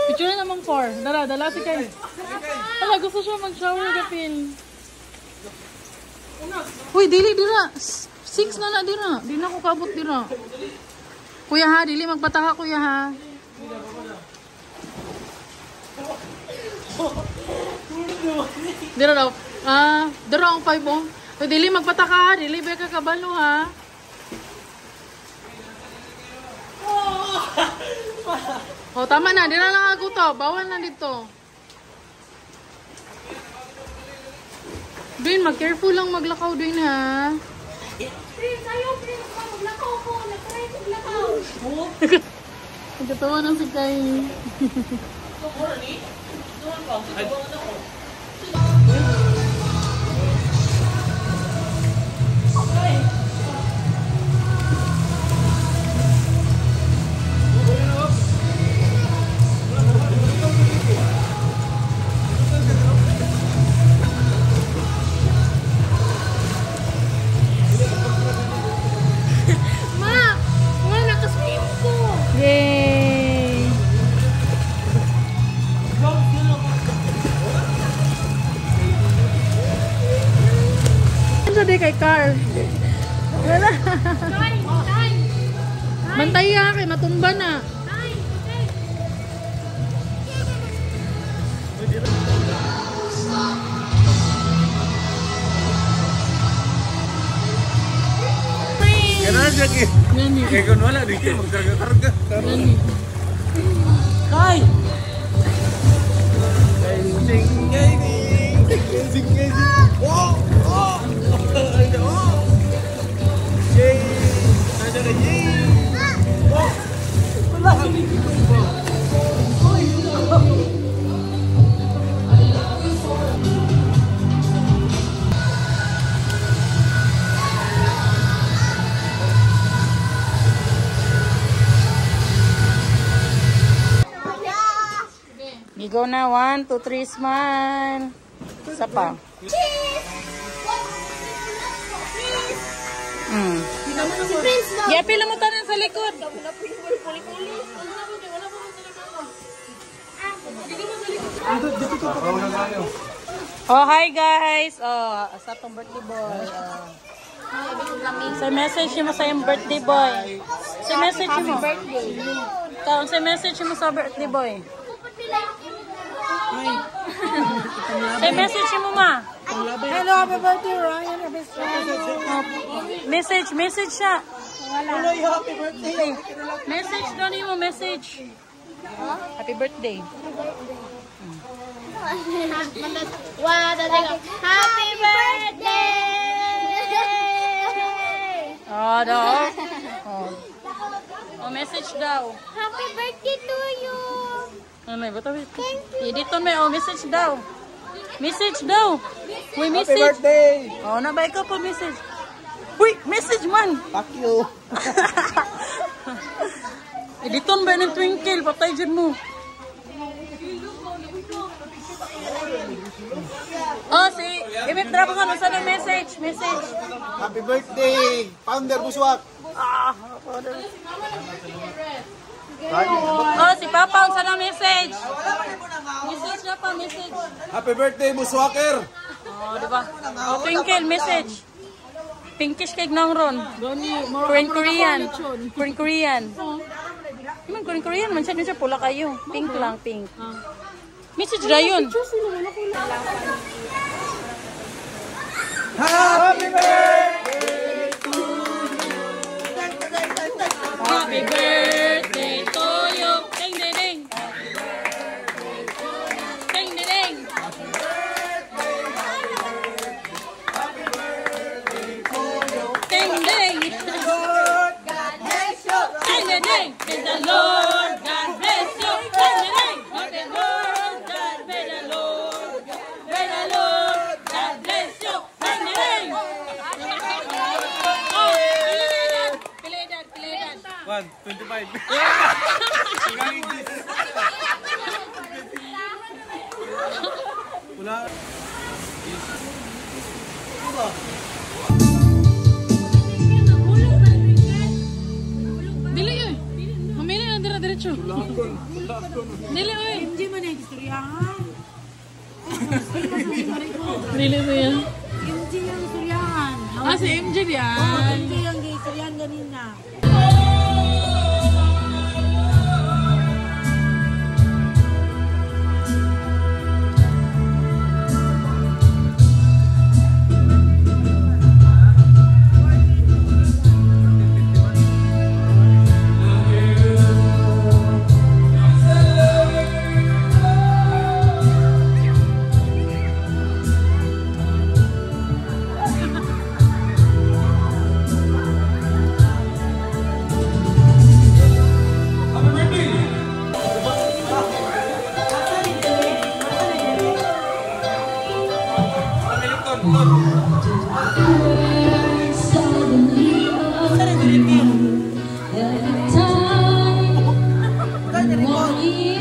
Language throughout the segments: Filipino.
Picture na namang 4. Dala si Kay. Wala, gusto siya mag-shower kapil. Uy, dili dira. 6 na dira. Di na ko kabot dira. Kuya ha, dili magpataka kuya ha. Dira daw. Dira ang 5 oh. Uy, dili magpataka ha. Dili ba ka kabalo ha. Oh, tama na. Dira lang ako to. Bawal na dito. Dwayne, mag-careful lang maglakaw, Dwayne, ha? Prince, ayaw, Prince. Maglakaw ko. Nag-try maglakaw. Nagkatawa na si Kai. Kay Carl. Wala. Bantay ha, kay matumba na. Ganun siya ki. Kaya kung wala, di kayo magkarga-karga. Kay! Go na, 1, 2, 3, smile. Isa pa. Si Prince daw. Yeah, pila mo tanan sa likod. Oh, hi guys. Oh, sa tong birthday boy. Sa message mo sa yung birthday boy. Sa message mo. Kaon sa message mo sa birthday boy. Say message mo ma. Hello, happy birthday, Ryan. Message siya. Hello, happy birthday. Message daw niyo mo, message. Happy birthday. Happy birthday! Oh, daw. Oh, message daw. Happy birthday to you! Ano, bata wait. Edit on may message daw. Message daw. Uy, message. Happy birthday! Oh, nabay ka po message. Uy, message man. Fuck you! Editon ba ng twinkle? Patay dyan mo. Oh, si Imit Drapa ka sa na message. Message. Happy birthday! Founder Buswak! Oh, si Papa ang sana message. Message na pa, message. Happy birthday, Buswaker! Oh, diba? Oh, twinkle, message. Pinkish kay Gnangron. Korean. Korean man siya pula kayo. Pink lang, pink. Message na yun. Happy birthday! Happy birthday to you. Ding, ding, ding. Ding, ding, ding. Ding, ding. God bless you! Ding, ding, ding. May the Lord God bless you. Ding, ding, ding. May the Lord God, may the Lord God bless you. Ding, ding, ding. Oh, pilihan. 1, 25. diretso. Dili, oy. MJ man yung istoryahan. Dili mo yan. MJ yung istoryahan. Ah, si MJ yan. MJ yung istoryahan ganina.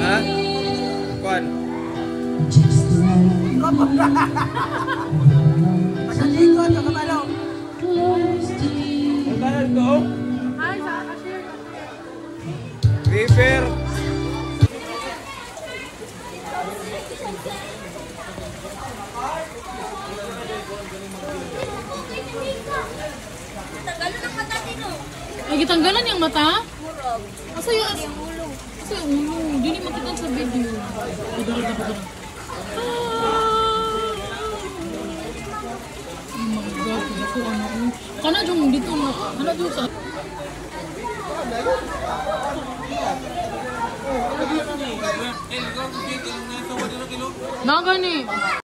Ha? Kuan. Masalikot sa kabalo. Ang tanan ko. Ay, sa cashier. River. Ay, gitanggalan yung mata? Asa yung ulo? Asa yung ulo? Hindi ni makita sa video. Padala na, padala. Oh my God, ako ano. Kana dyan dito na. Kana dyan sa... Naga ni.